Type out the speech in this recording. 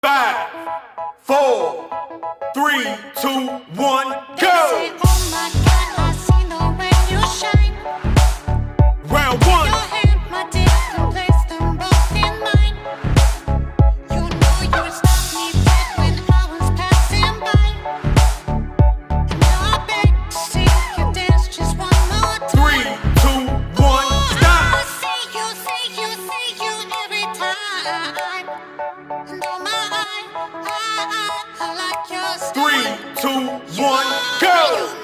5, 4, 3, 2, 1, go! Say, oh my God, I see the way you shine. Round one. Your hand, my dick, and place them both in mine. You know you stopped me dead when I was passing by. And now I beg to see you dance just one more time. 3, 2, 1, stop! I see you every time. And oh my, I like your style. 3, 2, 1, go!